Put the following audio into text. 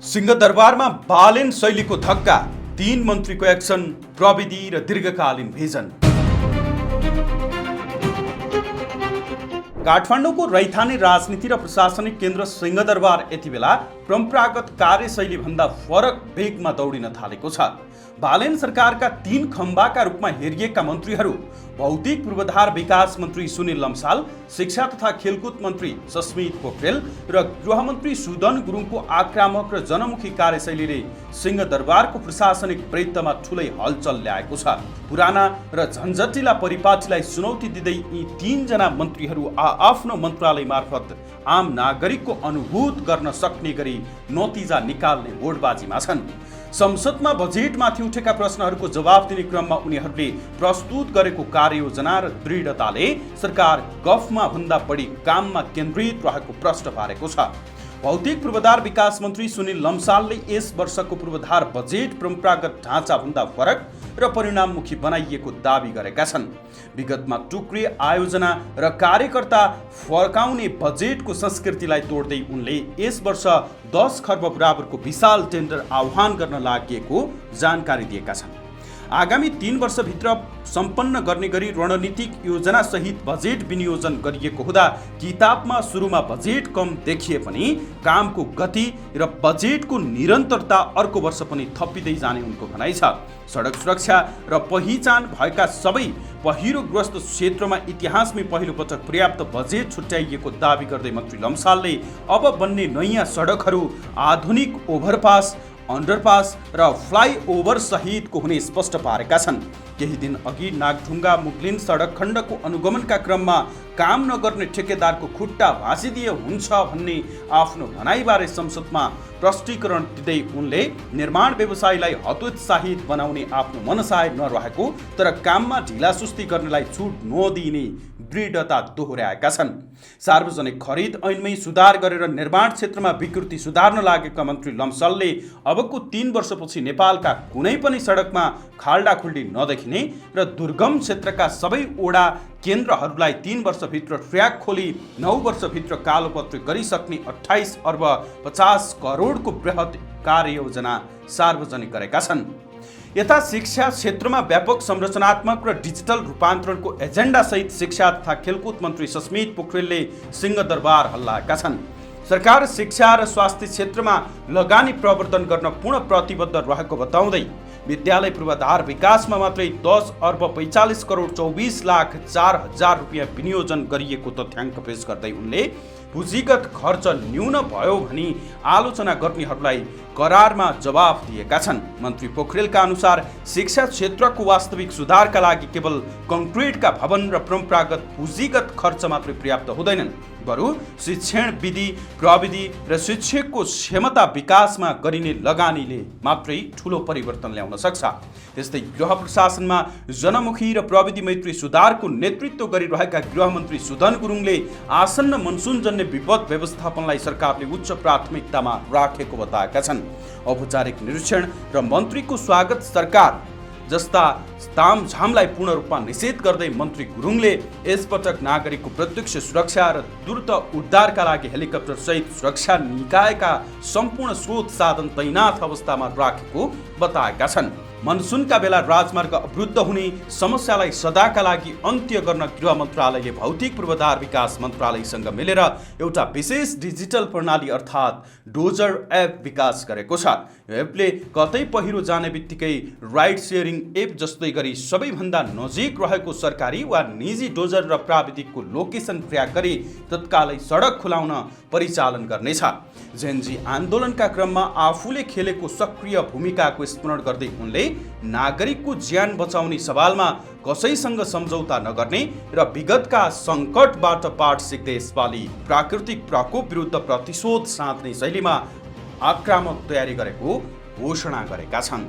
सिंहदरबारमा बालेन शैलीको धक्का, 3 मन्त्रीको एक्सन, प्रविधि र दीर्घकालीन भिजन। काठमाडौँको रैथाने राजनीति र प्रशासनिक केन्द्र सिंहदरबार यति बेला परम्परागत कार्यशैली भन्दा फरक वेगमा दौडिन थालेको छ। बालेन सरकारका 3 खम्बाका रूपमा हेरिएका मन्त्रीहरू भौतिक पूर्वाधार विकास मन्त्री सुनिल लम्साल, शिक्षा तथा खेलकुद मन्त्री सस्मित पोखरेल र गृहमन्त्री सुदन गुरुङको आक्रामक र जनमुखी कार्यशैलीले सिंहदरबारको प्रशासनिक वृत्तमा ठुलै हलचल ल्याएको छ। पुराना र झन्झटिला परिपाटीलाई चुनौती दिँदै यी 3 जना मन्त्रीहरू आफ्नो मन्त्रालय मार्फत आम नागरिकको अनुभूत गर्न सक्ने गरी नतिजा निकाल्ने होडबाजीमा छन्। संसदमा बजेटमाथि उठेका प्रश्नहरूको जवाफ दिने क्रममा उनीहरूले प्रस्तुत गरेको कार्ययोजना र दृढताले सरकार गफमा भन्दा बढी काममा केन्द्रित रहेको प्रश्न पारेको छ। भौतिक पूर्वाधार विकास मन्त्री सुनिल लम्सालले यस वर्षको पूर्वाधार बजेट परम्परागत ढाँचा भन्दा फरक र परिणाममुखी बनाइएको दावी गरेका छन्। विगतमा टुक्रे आयोजना र कार्यकर्ता फर्काउने बजेटको संस्कृतिलाई तोड्दै उनले यस वर्ष 10 खर्ब बराबरको विशाल टेन्डर आह्वान गर्न लागि जानकारी दिएका छन्। आगामी 3 वर्षभित्र सम्पन्न गर्ने गरी रणनीतिक योजना सहित बजेट विनियोजन गरिएको हुँदा किताबमा सुरुमा बजेट कम देखिए पनि कामको गति र बजेटको निरन्तरता अर्को वर्ष पनि थपिँदै जाने उनको भनाइ छ। सडक सुरक्षा र पहिचान भएका सबै पहिरोग्रस्त क्षेत्रमा इतिहासमै पहिलो पटक पर्याप्त बजेट छुट्याइएको दावी गर्दै मन्त्री लम्सालले अब बन्ने नयाँ सडकहरू आधुनिक ओभरपास, अन्डरपास र फ्लाइओभर सहितको हुने स्पष्ट पारेका छन्। केही दिन अघि नागढुङ्गा मुगलिन सडक खण्डको अनुगमनका क्रममा काम नगर्ने ठेकेदारको खुट्टा भाँसिदिए हुन्छ भन्ने आफ्नो भनाइबारे संसदमा प्रष्टीकरण दिँदै उनले निर्माण व्यवसायीलाई हतोत्साहित बनाउने आफ्नो मनसाय नरहेको तर काममा ढिलासुस्ती गर्नेलाई छुट नदिने दृढता दोहोर्याएका छन्। सार्वजनिक खरिद ऐनमै सुधार गरेर निर्माण क्षेत्रमा विकृति सुधार्न लागेका मन्त्री लम्सालले अबको 3 वर्षपछि नेपालका कुनै पनि सडकमा खाल्डाखुल्डी नदेखिने र दुर्गम क्षेत्रका सबै ओडा केन्द्रहरूलाई 3 वर्षभित्र ट्र्याक खोली 9 वर्षभित्र कालोपत्र गरिसक्ने 28 अर्ब 50 करोडको बृहत कार्ययोजना सार्वजनिक गरेका छन्। यता शिक्षा क्षेत्रमा व्यापक संरचनात्मक र डिजिटल रूपान्तरणको एजेन्डा सहित शिक्षा तथा खेलकुद मन्त्री सस्मित पोखरेलले सिंहदरबार हल्लाएका छन्। सरकार शिक्षा र स्वास्थ्य क्षेत्रमा लगानी प्रवर्धन गर्न पूर्ण प्रतिबद्ध रहेको बताउँदै विद्यालय पूर्वाधार विकासमा मात्रै 10 अर्ब 45 करोड 24 लाख 4 हजार रुपियाँ विनियोजन गरिएको तथ्याङ्क पेश गर्दै उनले पुँजीगत खर्च न्यून भयो भनी आलोचना गर्नेहरूलाई करारमा जवाफ दिएका छन्। मन्त्री पोखरेलका अनुसार शिक्षा क्षेत्रको वास्तविक सुधारका लागि केवल कङ्क्रिटका भवन र परम्परागत पुँजीगत खर्च मात्रै पर्याप्त हुँदैनन्, बरु शिक्षण विधि, प्रविधि र शिक्षकको क्षमता विकासमा गरिने लगानीले मात्रै ठूलो परिवर्तन ल्याउन सक्छ। त्यस्तै गृह प्रशासनमा जनमुखी र प्रविधि मैत्री सुधारको नेतृत्व गरिरहेका गृहमन्त्री सुदन गुरुङले आसन्न मनसुनजन्य विपद व्यवस्थापनलाई सरकारले उच्च प्राथमिकतामा राखेको बताएका छन्। औपचारिक निरीक्षण र मन्त्रीको स्वागत सरकार जस्ता तामझामलाई पूर्ण रूपमा निषेध गर्दै मन्त्री गुरुङले यसपटक नागरिकको प्रत्यक्ष सुरक्षा र द्रुत उद्धारका लागि हेलिकप्टर सहित सुरक्षा निकायका सम्पूर्ण स्रोत साधन तैनाथ अवस्थामा राखेको बताएका छन्। मनसुनका बेला राजमार्ग अवरुद्ध हुने समस्यालाई सदाका लागि अन्त्य गर्न गृह मन्त्रालयले भौतिक पूर्वाधार विकास मन्त्रालयसँग मिलेर एउटा विशेष डिजिटल प्रणाली अर्थात् डोजर एप विकास गरेको छ। यो एपले कतै पहिरो जाने बित्तिकै राइड सेयरिङ एप जस्तै गरी सबैभन्दा नजिक रहेको सरकारी वा निजी डोजर र प्राविधिकको लोकेसन ट्र्याक गरी तत्कालै सडक खुलाउन परिचालन गर्नेछ। जेनजी आन्दोलनका क्रममा आफूले खेलेको सक्रिय भूमिकाको स्मरण गर्दै उनले नागरिकको ज्यान बचाउने सवालमा कसैसँग सम्झौता नगर्ने र विगतका सङ्कटबाट पाठ सिक्दै यसपालि प्राकृतिक प्रकोप विरुद्ध प्रतिशोध साध्ने शैलीमा आक्रामक तयारी गरेको घोषणा गरेका छन्।